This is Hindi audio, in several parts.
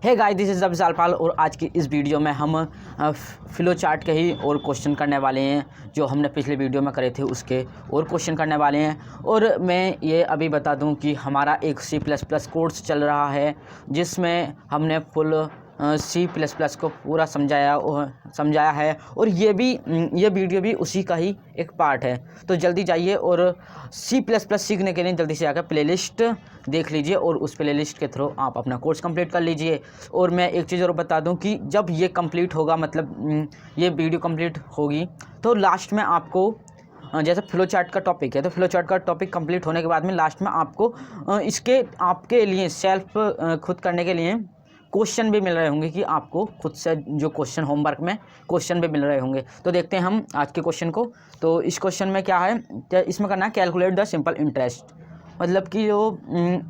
हे गाइस, दिस इज़ विशाल पाल और आज की इस वीडियो में हम फ्लो चार्ट के ही और क्वेश्चन करने वाले हैं जो हमने पिछले वीडियो में करे थे उसके और क्वेश्चन करने वाले हैं। और मैं ये अभी बता दूं कि हमारा एक C++ कोर्स चल रहा है जिसमें हमने फुल C++ को पूरा समझाया है और ये वीडियो भी उसी का ही एक पार्ट है। तो जल्दी जाइए और C++ सीखने के लिए जल्दी से आकर प्लेलिस्ट देख लीजिए और उस प्लेलिस्ट के थ्रू आप अपना कोर्स कंप्लीट कर लीजिए। और मैं एक चीज़ और बता दूं कि जब ये कंप्लीट होगा, मतलब ये वीडियो कंप्लीट होगी, तो लास्ट में आपको जैसे फ्लो चार्ट का टॉपिक है तो फ्लो चार्ट का टॉपिक कंप्लीट होने के बाद में लास्ट में आपको इसके आपके लिए सेल्फ खुद करने के लिए क्वेश्चन भी मिल रहे होंगे कि आपको खुद से जो क्वेश्चन होमवर्क में क्वेश्चन भी मिल रहे होंगे। तो देखते हैं हम आज के क्वेश्चन को। तो इस क्वेश्चन में क्या है, इसमें करना है कैलकुलेट द सिंपल इंटरेस्ट। मतलब कि जो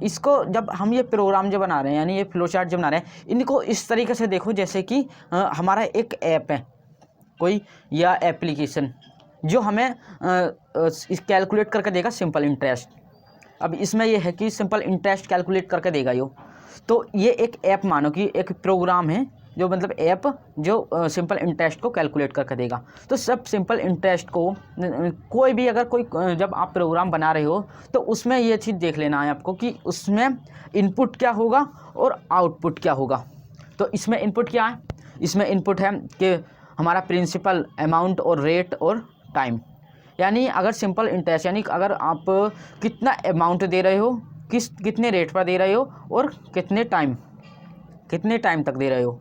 इसको जब हम ये प्रोग्राम जो बना रहे हैं, यानी ये फ्लो चार्ट जो बना रहे हैं, इनको इस तरीके से देखो जैसे कि हमारा एक ऐप है कोई या एप्लीकेशन जो हमें इस कैलकुलेट करके देगा सिंपल इंटरेस्ट। अब इसमें ये है कि सिंपल इंटरेस्ट कैलकुलेट करके देगा यो। तो ये एक ऐप मानो कि एक प्रोग्राम है जो मतलब ऐप जो सिंपल इंटरेस्ट को कैलकुलेट करके देगा। तो सब सिंपल इंटरेस्ट को कोई भी अगर कोई जब आप प्रोग्राम बना रहे हो तो उसमें ये चीज़ देख लेना है आपको कि उसमें इनपुट क्या होगा और आउटपुट क्या होगा। तो इसमें इनपुट क्या है, इसमें इनपुट है कि हमारा प्रिंसिपल, अमाउंट और रेट और टाइम। यानी अगर सिंपल इंटरेस्ट यानी अगर आप कितना अमाउंट दे रहे हो, कितने रेट पर दे रहे हो और कितने टाइम तक दे रहे हो,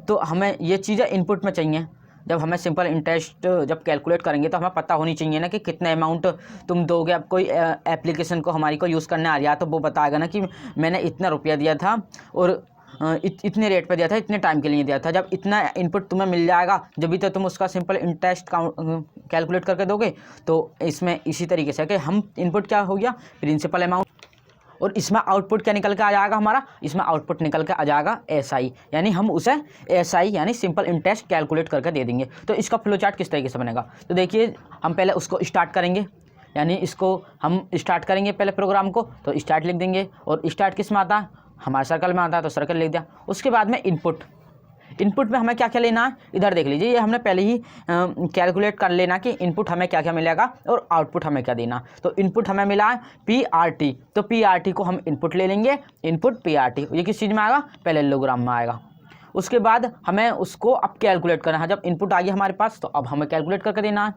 तो हमें ये चीज़ें इनपुट में चाहिए। जब हमें सिंपल इंटरेस्ट जब कैलकुलेट करेंगे तो हमें पता होनी चाहिए ना कि कितने अमाउंट तुम दोगे। अब कोई एप्लीकेशन को हमारी को यूज़ करने आ रहा है तो वो बताएगा ना कि मैंने इतना रुपया दिया था और इतने रेट पे दिया था, इतने टाइम के लिए दिया था। जब इतना इनपुट तुम्हें मिल जाएगा जब भी तो तुम उसका सिंपल इंटरेस्ट कैलकुलेट करके दोगे। तो इसमें इसी तरीके से कि हम इनपुट क्या हो गया, प्रिंसिपल अमाउंट, और इसमें आउटपुट क्या निकल के आ जाएगा हमारा, इसमें आउटपुट निकल के आ जाएगा SI, यानी हम उसे SI यानी सिंपल इंटरेस्ट कैलकुलेट करके दे देंगे। तो इसका फ्लो चार्ट किस तरीके से बनेगा, तो देखिए हम पहले उसको स्टार्ट करेंगे, यानी इसको हम स्टार्ट करेंगे पहले प्रोग्राम को, तो स्टार्ट लिख देंगे। और स्टार्ट किस में आता है, हमारे सर्कल में आता है तो सर्कल लिख दिया। उसके बाद में इनपुट में हमें क्या क्या लेना है, इधर देख लीजिए, ये हमने पहले ही कैलकुलेट कर लेना कि इनपुट हमें क्या क्या मिलेगा और आउटपुट हमें क्या देना। तो इनपुट हमें मिला है PRT, तो PRT को हम इनपुट ले लेंगे, इनपुट PRT। ये किस चीज़ में आएगा, पैरेललोग्राम में आएगा। उसके बाद हमें उसको अब कैलकुलेट करना है। जब इनपुट आ गया हमारे पास तो अब हमें कैलकुलेट करके देना है,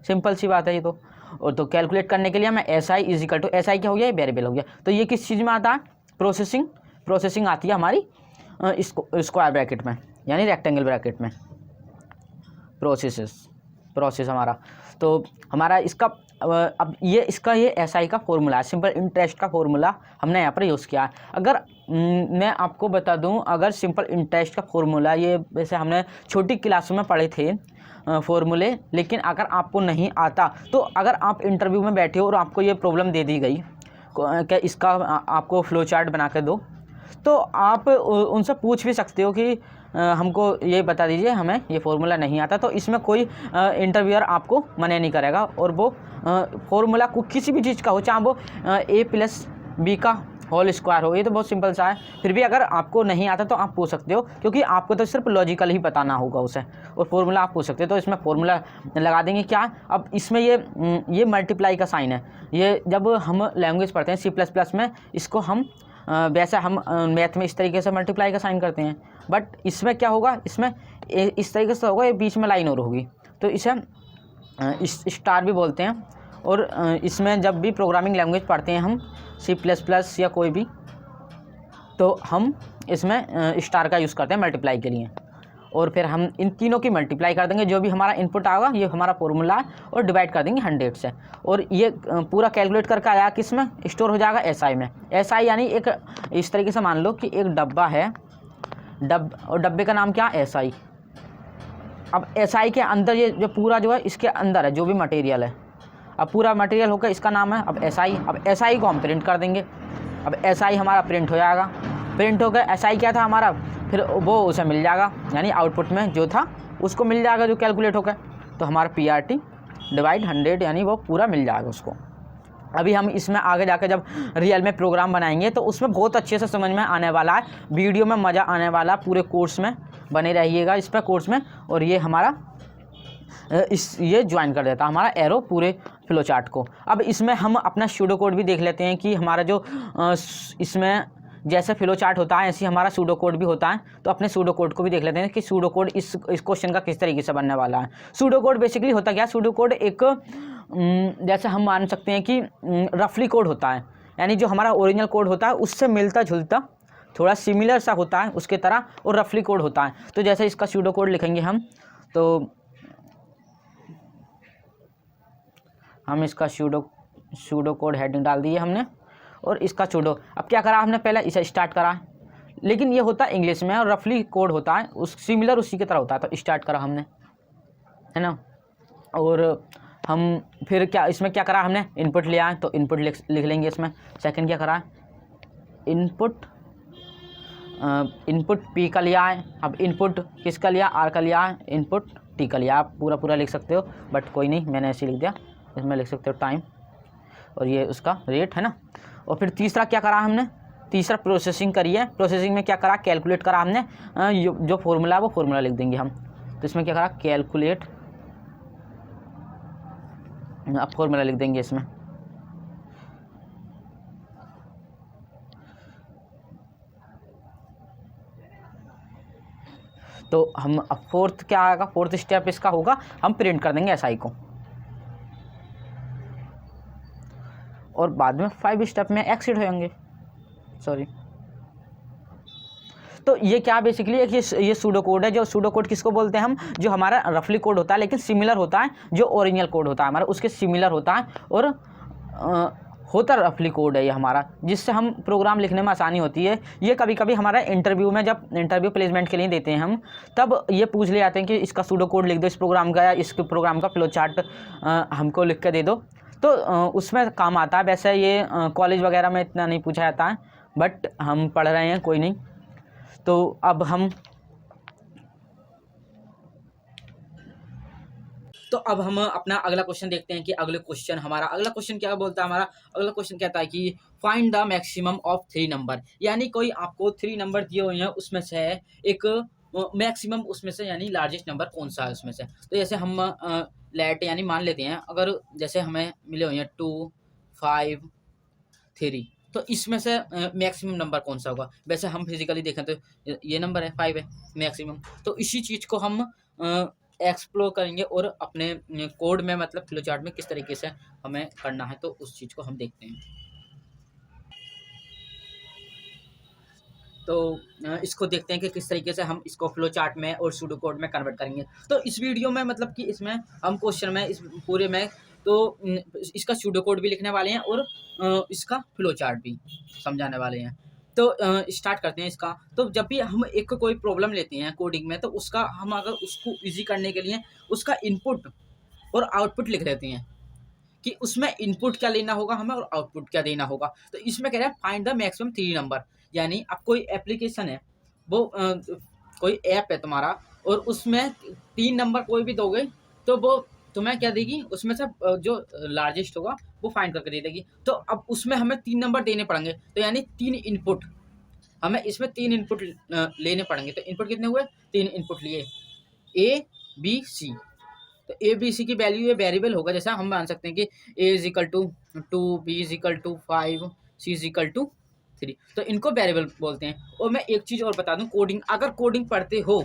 सिंपल सी बात है ये तो। और तो कैलकुलेट करने के लिए हमें SI इजिकल टू SI क्या हो गया, वेरिएबल हो गया। तो ये किस चीज़ में आता है, प्रोसेसिंग आती है हमारी स्क्वायर ब्रैकेट में, यानी रेक्टेंगल ब्रैकेट में प्रोसेस हमारा। तो हमारा इसका अब ये SI का फॉर्मूला है, सिंपल इंटरेस्ट का फॉर्मूला हमने यहाँ पर यूज़ किया है। अगर मैं आपको बता दूँ, अगर सिंपल इंटरेस्ट का फॉर्मूला ये वैसे हमने छोटी क्लासों में पढ़े थे फॉर्मूले, लेकिन अगर आपको नहीं आता तो अगर आप इंटरव्यू में बैठे हो और आपको ये प्रॉब्लम दे दी गई कि इसका आपको फ्लो चार्ट बना के दो, तो आप उनसे पूछ भी सकते हो कि हमको ये बता दीजिए, हमें ये फॉर्मूला नहीं आता। तो इसमें कोई इंटरव्यूअर आपको मना नहीं करेगा। और वो फॉर्मूला को किसी भी चीज़ का हो, चाहे वो A+B का होल स्क्वायर हो, ये तो बहुत सिंपल सा है। फिर भी अगर आपको नहीं आता तो आप पूछ सकते हो, क्योंकि आपको तो सिर्फ लॉजिकल ही बताना होगा उसे, और फॉर्मूला आप पूछ सकते हो। तो इसमें फॉर्मूला लगा देंगे क्या। अब इसमें ये मल्टीप्लाई का साइन है। ये जब हम लैंग्वेज पढ़ते हैं C++ में, इसको हम वैसे हम मैथ में इस तरीके से मल्टीप्लाई का साइन करते हैं, बट इसमें क्या होगा, इसमें इस तरीके से होगा, ये बीच में लाइन और होगी, तो इसे स्टार भी बोलते हैं। और इसमें जब भी प्रोग्रामिंग लैंग्वेज पढ़ते हैं हम C++ या कोई भी, तो हम इसमें स्टार का यूज़ करते हैं मल्टीप्लाई के लिए। और फिर हम इन तीनों की मल्टीप्लाई कर देंगे, जो भी हमारा इनपुट आएगा ये हमारा फॉर्मूला है, और डिवाइड कर देंगे 100 से। और ये पूरा कैलकुलेट करके आया किस में, स्टोर हो जाएगा SI में। SI यानी एक इस तरीके से मान लो कि एक डब्बा है, और डब्बे का नाम क्या, SI। अब SI के अंदर ये जो पूरा जो है इसके अंदर है जो भी मटेरियल है, अब पूरा मटेरियल होकर इसका नाम है अब SI। अब SI को हम प्रिंट कर देंगे, अब SI हमारा प्रिंट हो जाएगा। प्रिंट होकर SI क्या था हमारा, फिर वो उसे मिल जाएगा, यानी आउटपुट में जो था उसको मिल जाएगा जो कैलकुलेट होकर। तो हमारा PRT डिवाइड 100 यानी वो पूरा मिल जाएगा उसको। अभी हम इसमें आगे जाकर जब रियल में प्रोग्राम बनाएंगे तो उसमें बहुत अच्छे से समझ में आने वाला है, वीडियो में मज़ा आने वाला, पूरे कोर्स में बने रहिएगा इस पर कोर्स में। और ये हमारा ये ज्वाइन कर देता हमारा एरो पूरे फ्लो चार्ट को। अब इसमें हम अपना सूडो कोड भी देख लेते हैं कि हमारा जो इसमें जैसे फ्लो चार्ट होता है ऐसे हमारा सूडो कोड भी होता है। तो अपने सूडो कोड को भी देख लेते हैं कि सूडो कोड इस क्वेश्चन का किस तरीके से बनने वाला है। सूडो कोड बेसिकली होता क्या है, सूडो कोड एक जैसे हम मान सकते हैं कि रफली कोड होता है, यानी जो हमारा ओरिजिनल कोड होता है उससे मिलता जुलता थोड़ा सिमिलर सा होता है उसके तरह, और रफली कोड होता है। तो जैसे इसका सूडो कोड लिखेंगे तो हम इसका सूडो कोड हेडिंग डाल दिए हमने, और इसका सूडो अब क्या करा हमने, पहले इसे स्टार्ट करा, लेकिन ये होता है इंग्लिश में और रफली कोड होता है उस सिमिलर उसी की तरह होता है। तो स्टार्ट करा हमने, है ना। और हम फिर क्या इसमें क्या करा हमने, इनपुट लिया है तो इनपुट लिख लेंगे इसमें। सेकंड क्या करा, इनपुट P का लिया है। अब इनपुट किसका लिया, R का लिया है, इनपुट T का लिया। आप पूरा लिख सकते हो बट कोई नहीं, मैंने ऐसे लिख दिया। इसमें लिख सकते हो टाइम, और ये उसका रेट, है ना। और फिर तीसरा क्या करा हमने, तीसरा प्रोसेसिंग करी है। प्रोसेसिंग में क्या करा, कैलकुलेट करा हमने, जो फॉर्मूला है वो फॉर्मूला लिख देंगे हम। तो इसमें क्या करा, कैलकुलेट, अब फॉर्मूला लिख देंगे इसमें। तो हम अब फोर्थ क्या आएगा, फोर्थ स्टेप इसका होगा, हम प्रिंट कर देंगे SI को, और बाद में 5 स्टेप में एक्सिट होंगे, सॉरी। तो ये क्या बेसिकली एक ये सूडो कोड है। जो सूडो कोड किसको बोलते हैं हम, जो हमारा रफली कोड होता है लेकिन सिमिलर होता है, जो ओरिजिनल कोड होता है हमारा उसके सिमिलर होता है, और होता रफली कोड है ये हमारा, जिससे हम प्रोग्राम लिखने में आसानी होती है। ये कभी कभी हमारा इंटरव्यू में, जब इंटरव्यू प्लेसमेंट के लिए देते हैं हम, तब ये पूछ ले जाते हैं कि इसका सूडो कोड लिख दो इस प्रोग्राम का, या इस प्रोग्राम का फ्लो चार्ट हमको लिख के दे दो। तो उसमें काम आता है। वैसे ये कॉलेज वगैरह में इतना नहीं पूछा जाता है, बट हम पढ़ रहे हैं, कोई नहीं। तो अब हम अपना अगला क्वेश्चन देखते हैं कि हमारा अगला क्वेश्चन क्या बोलता है। हमारा अगला क्वेश्चन कहता है कि find the maximum of 3 number, यानी कोई आपको 3 नंबर दिए हुए हैं, उसमें से एक मैक्सिमम, उसमें से यानी लार्जेस्ट नंबर कौन सा है उसमें से। तो जैसे हम लेट यानी मान लेते हैं, अगर जैसे हमें मिले हुए हैं 2, 5, 3, तो इसमें से मैक्सिमम नंबर कौन सा होगा। वैसे हम फिजिकली देखें तो ये नंबर है 5 है मैक्सिमम। तो इसी चीज़ को हम एक्सप्लोर करेंगे और अपने कोड में, मतलब फ्लो चार्ट में किस तरीके से हमें करना है, तो उस चीज़ को हम देखते हैं। तो इसको देखते हैं कि किस तरीके से हम इसको फ्लो चार्ट में और सूडो कोड में कन्वर्ट करेंगे। तो इस वीडियो में, मतलब कि इसमें हम क्वेश्चन में, इस पूरे में, तो इसका सूडो कोड भी लिखने वाले हैं और इसका फ्लो चार्ट भी समझाने वाले हैं। तो स्टार्ट करते हैं इसका। तो जब भी हम एक कोई प्रॉब्लम लेते हैं कोडिंग में, तो उसका हम अगर उसको ईजी करने के लिए उसका इनपुट और आउटपुट लिख देते हैं कि उसमें इनपुट क्या लेना होगा हमें और आउटपुट क्या देना होगा। तो इसमें कह रहे हैं फाइंड द मैक्सिमम 3 नंबर, यानी अब कोई एप्लीकेशन है, वो कोई ऐप है तुम्हारा, और उसमें 3 नंबर कोई भी दोगे तो वो तुम्हें क्या देगी, उसमें से जो लार्जेस्ट होगा वो फाइंड करके दे देगी। तो अब उसमें हमें 3 नंबर देने पड़ेंगे, तो यानी 3 इनपुट, हमें इसमें 3 इनपुट लेने पड़ेंगे। तो इनपुट कितने हुए, 3 इनपुट लिए, A, B, C। तो A, B, C की वैल्यू ये वेरिएबल होगा, जैसा हम मान सकते हैं कि A is equal to 2, B is equal to 5, C is equal to 3। तो इनको वेरिएबल बोलते हैं। और मैं एक चीज़ और बता दूं, कोडिंग, अगर कोडिंग पढ़ते हो,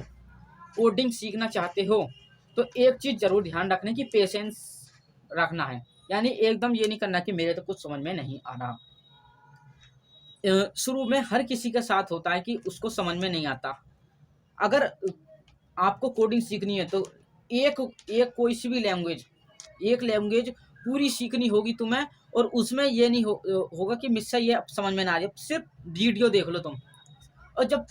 कोडिंग सीखना चाहते हो, तो एक चीज़ ज़रूर ध्यान रखने की, पेशेंस रखना है। यानी एकदम ये नहीं करना कि मेरे तो कुछ समझ में नहीं आ रहा। शुरू में हर किसी के साथ होता है कि उसको समझ में नहीं आता। अगर आपको कोडिंग सीखनी है तो एक कोई सी भी लैंग्वेज, एक लैंग्वेज पूरी सीखनी होगी तुम्हें, और उसमें ये नहीं होगा कि मुझसे ये समझ में ना आ रही, सिर्फ वीडियो देख लो तुम, और जब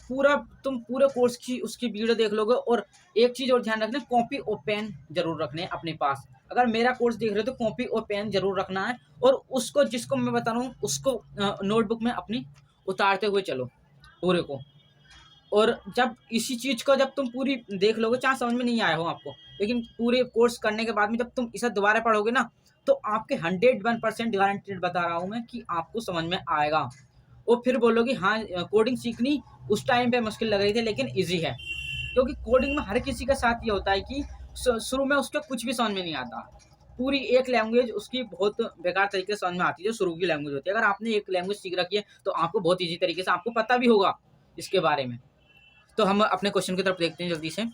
तुम पूरे कोर्स की उसकी वीडियो देख लोगे। और एक चीज़ और ध्यान रखना, कॉपी और पेन जरूर रखने अपने पास। अगर मेरा कोर्स देख रहे हो तो कॉपी और पेन जरूर रखना है, और उसको, जिसको मैं बता रहा हूँ, उसको नोटबुक में अपनी उतारते हुए चलो पूरे को। और जब इसी चीज़ को जब तुम पूरी देख लोगे, चाहे समझ में नहीं आया हो आपको, लेकिन पूरे कोर्स करने के बाद में जब तुम इसे दोबारा पढ़ोगे ना, तो आपके 101% गारंटेड बता रहा हूँ मैं कि आपको समझ में आएगा। और फिर बोलोगे हाँ कोडिंग सीखनी उस टाइम पे मुश्किल लग रही थी लेकिन ईजी है, क्योंकि कोडिंग में हर किसी के साथ ये होता है कि शुरू में उसके कुछ भी समझ में नहीं आता। पूरी एक लैंग्वेज उसकी बहुत बेकार तरीके से समझ में आती है जो शुरू की लैंग्वेज होती है। अगर आपने एक लैंग्वेज सीख रखी है तो आपको बहुत ईजी तरीके से आपको पता भी होगा इसके बारे में। तो हम अपने क्वेश्चन की तरफ देखते हैं जल्दी से।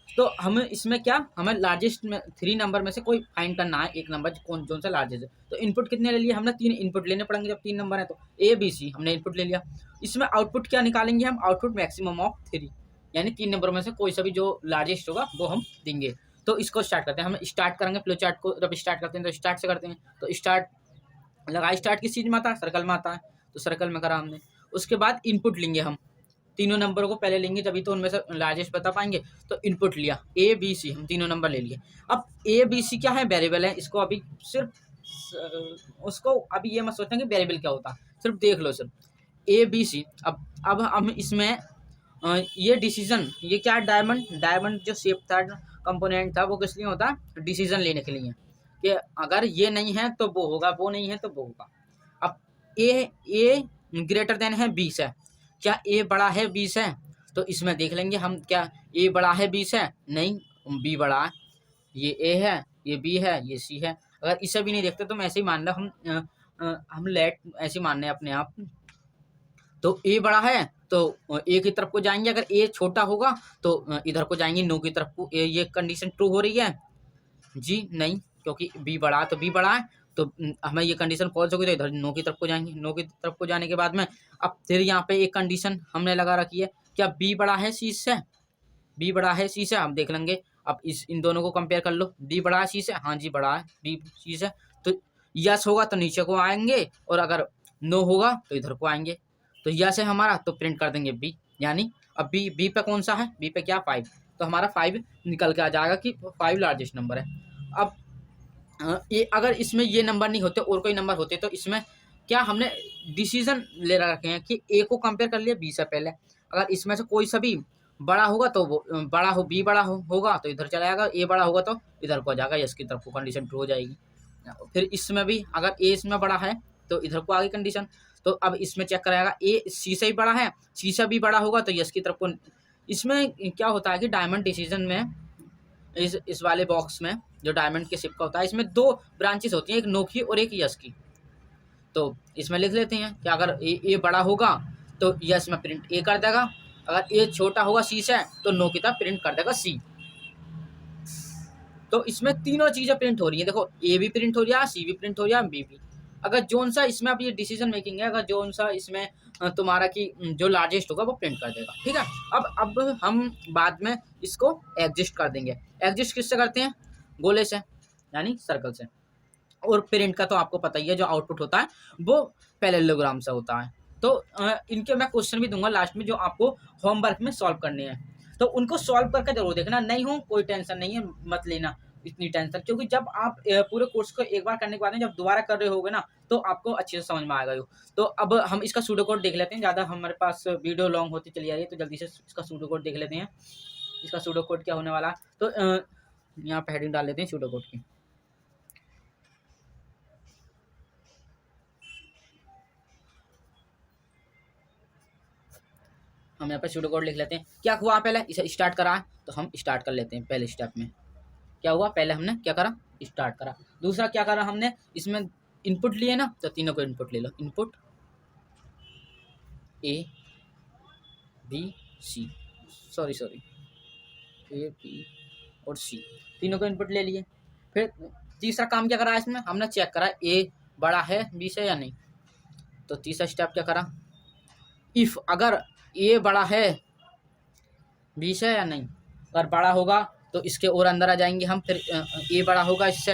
तो हम इसमें क्या, हमें लार्जेस्ट में 3 नंबर में से कोई फाइंड करना है, एक नंबर कौन सा लार्जेस्ट है। तो इनपुट कितने ले लिए हमने, 3 इनपुट लेने पड़ेंगे जब 3 नंबर है। तो ए बी सी हमने इनपुट ले लिया। इसमें आउटपुट क्या निकालेंगे हम, आउटपुट मैक्सिमम ऑफ 3, यानी 3 नंबरों में से कोई सा भी जो लार्जेस्ट होगा वो हम देंगे। तो इसको स्टार्ट करते हैं, हम स्टार्ट करेंगे फ्लो चार्ट को। जब स्टार्ट करते हैं तो स्टार्ट से करते हैं। तो स्टार्ट लगा, स्टार्ट किस चीज़ में आता है, सर्कल में आता है, तो सर्कल में करा हमने। उसके बाद इनपुट लेंगे हम, तीनों नंबर को पहले लेंगे तभी तो उनमें से लार्जेस्ट बता पाएंगे। तो इनपुट लिया ए बी सी, हम तीनों नंबर ले लिए। अब ए बी सी क्या है, वेरिएबल है। इसको अभी सिर्फ उसको अभी ये मत सोचें कि वेरिएबल क्या होता है, सिर्फ देख लो सिर्फ ए बी सी। अब हम इसमें ये डिसीजन, ये क्या है, डायमंड जो शेप था, कंपोनेंट था, वो किस लिए होता है, डिसीजन लेने के लिए, कि अगर ये नहीं है तो वो होगा, वो नहीं है तो वो होगा। अब ए ग्रेटर देन है 20 है, क्या ए बड़ा है 20 है, तो इसमें देख लेंगे हम, क्या ए बड़ा है 20 है, नहीं बी बड़ा है, ये ए है, ये बी है, ये सी है। अगर इसे भी नहीं देखते तो हम ऐसे ही मान लो, हम लेट ऐसे मानने अपने आप। तो ए बड़ा है तो ए की तरफ को जाएंगे, अगर ए छोटा होगा तो इधर को जाएंगे, नो की तरफ को। ये कंडीशन ट्रू हो रही है जी, नहीं, क्योंकि बी बड़ा है तो बी बड़ा है, तो हमें ये कंडीशन फॉल्स होगी तो इधर नो की तरफ को जाएंगे। नो की तरफ को जाने के बाद में अब फिर यहाँ पे एक कंडीशन हमने लगा रखी है, क्या बी बड़ा है सी से, बी बड़ा है सी से, हम देख लेंगे। अब इन दोनों को कंपेयर कर लो, बी बड़ा है सी से, हाँ जी बड़ा है बी सी से। तो यस होगा तो नीचे को आएंगे, और अगर नो होगा तो इधर को आएंगे। तो यस है हमारा तो प्रिंट कर देंगे बी, यानी अब बी पे कौन सा है, बी पे क्या 5, तो हमारा 5 निकल के आ जाएगा कि 5 लार्जेस्ट नंबर है। अब ये अगर इसमें ये नंबर नहीं होते और कोई नंबर होते तो इसमें क्या हमने डिसीजन ले रखे हैं कि ए को कंपेयर कर लिया बी से पहले, अगर इसमें से कोई सा भी बड़ा होगा तो वो बड़ा हो, बी बड़ा होगा तो इधर चला जाएगा, ए बड़ा होगा तो इधर को आ जाएगा, यस की तरफ को कंडीशन ट्रू हो जाएगी। फिर इसमें भी अगर ए इसमें बड़ा है तो इधर को आ गई कंडीशन। तो अब इसमें चेक कराएगा, ए सी से ही बड़ा है, सी से भी बड़ा होगा तो यस की तरफ को। इसमें क्या होता है कि डायमंड डिसीजन में इस वाले बॉक्स में जो डायमंड के शिप का होता है, इसमें 2 ब्रांचेस होती हैं, एक नो की और एक यस की। तो इसमें लिख लेते हैं कि अगर ए बड़ा होगा तो यस में प्रिंट ए कर देगा, अगर ए छोटा होगा सी से तो नो की तरफ प्रिंट कर देगा सी। तो इसमें तीनों चीज़ें प्रिंट हो रही है, देखो ए भी प्रिंट हो रहा है, सी भी प्रिंट हो रहा है, बी भी। अगर जोन सा इसमें अब ये डिसीजन मेकिंग है, अगर जोन सा इसमें तुम्हारा कि जो लार्जेस्ट होगा वो प्रिंट कर देगा, ठीक है। अब हम बाद में इसको एग्जिस्ट कर देंगे। एग्जिस्ट किससे करते हैं, गोले से, यानी सर्कल से। और प्रिंट का तो आपको पता ही है, जो आउटपुट होता है वो पैरेललोग्राम से होता है। तो इनके मैं क्वेश्चन भी दूंगा लास्ट में जो आपको होमवर्क में सॉल्व करने हैं, तो उनको सॉल्व करके जरूर देखना। नहीं हो कोई टेंशन नहीं है, मत लेना इतनी टेंशन, क्योंकि जब आप पूरे कोर्स को एक बार करने के बाद में जब दोबारा कर रहे होगे ना तो आपको अच्छे से समझ में आएगा यो। तो अब हम इसका सूडो कोड देख लेते हैं, ज़्यादा हमारे पास वीडियो लॉन्ग होती चली जा रही है, तो जल्दी से इसका सूडो कोड देख लेते हैं। इसका सूडो कोड क्या होने वाला है, तो यहाँ पे हेडिंग डाल लेते हैं सूडो कोड की। हम यहाँ पे सूडो कोड लिख लेते हैं। क्या हुआ, पहले इसे स्टार्ट करा है तो हम स्टार्ट कर लेते हैं। पहले स्टेप में क्या हुआ, पहले हमने क्या करा, स्टार्ट करा। दूसरा क्या करा हमने, इसमें इनपुट लिए ना, तो तीनों को इनपुट ले लो। Input A B C, sorry A B और सी, तीनों को इनपुट ले लिए। फिर तीसरा काम क्या करा इसमें, हमने चेक करा ए बड़ा है बी से या नहीं। तो तीसरा स्टेप क्या करा, इफ़ अगर ए बड़ा है बी से या नहीं, अगर बड़ा होगा तो इसके और अंदर आ जाएंगे हम। फिर ए बड़ा होगा इससे,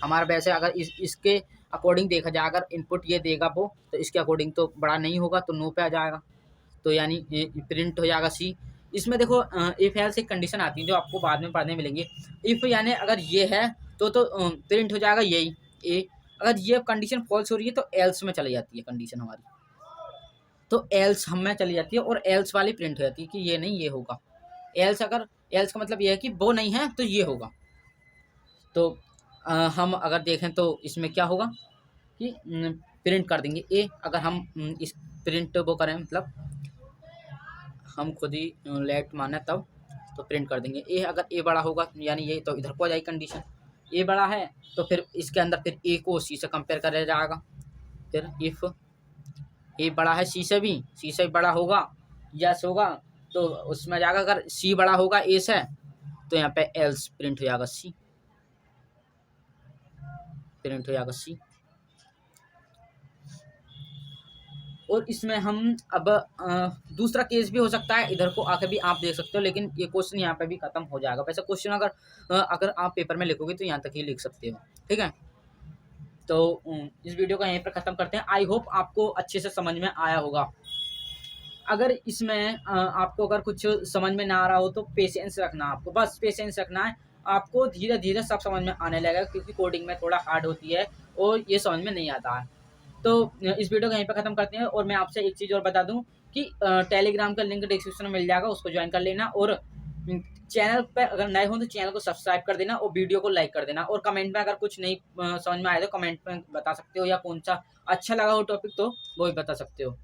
हमारा वैसे अगर इसके अकॉर्डिंग देखा जाए, अगर इनपुट ये देगा वो, तो इसके अकॉर्डिंग तो बड़ा नहीं होगा तो नो पे आ जाएगा, तो यानी प्रिंट हो जाएगा सी। इसमें देखो इफ़ एल्स एक कंडीशन आती है जो आपको बाद में पढ़ने मिलेंगे। इफ़ यानी अगर ये है तो प्रिंट हो जाएगा यही ए, अगर ये कंडीशन फॉल्स हो रही है तो एल्स में चली जाती है कंडीशन हमारी। तो एल्स हम में चली जाती है और एल्स वाली प्रिंट हो जाती है कि ये नहीं ये होगा। एल्स एल्स का मतलब ये है कि वो नहीं है तो ये होगा। तो हम अगर देखें तो इसमें क्या होगा कि प्रिंट कर देंगे ए। अगर हम इस प्रिंट वो करें, मतलब हम खुद ही लेट माने तब, तो प्रिंट कर देंगे ए। अगर ए बड़ा होगा यानी ये, तो इधर को आ जाएगी कंडीशन। ए बड़ा है तो फिर इसके अंदर फिर ए को सी से कंपेयर करा जाएगा। फिर इफ ए बड़ा है सी से भी, सी से बड़ा होगा, यस होगा, तो उसमें जाएगा। अगर सी बड़ा होगा ए से तो यहाँ पे एल्स प्रिंट हो जाएगा सी, प्रिंट हो जाएगा सी। और इसमें हम अब दूसरा केस भी हो सकता है, इधर को आके भी आप देख सकते हो, लेकिन ये क्वेश्चन यहाँ पे भी खत्म हो जाएगा। वैसे क्वेश्चन अगर आप पेपर में लिखोगे तो यहाँ तक ही लिख सकते हो, ठीक है। तो इस वीडियो को यहीं पर खत्म करते हैं। आई होप आपको अच्छे से समझ में आया होगा। अगर इसमें आपको अगर कुछ समझ में ना आ रहा हो तो पेशेंस रखना, आपको बस पेशेंस रखना है। आपको धीरे धीरे सब समझ में आने लगेगा, क्योंकि कोडिंग में थोड़ा हार्ड होती है और ये समझ में नहीं आता है। तो इस वीडियो को यहीं पर खत्म करते हैं। और मैं आपसे एक चीज़ और बता दूं कि टेलीग्राम का लिंक डिस्क्रिप्शन में मिल जाएगा, उसको ज्वाइन कर लेना। और चैनल पर अगर नए हो तो चैनल को सब्सक्राइब कर देना और वीडियो को लाइक कर देना। और कमेंट में अगर कुछ नहीं समझ में आया तो कमेंट में बता सकते हो, या कौन सा अच्छा लगा हो टॉपिक तो वो भी बता सकते हो।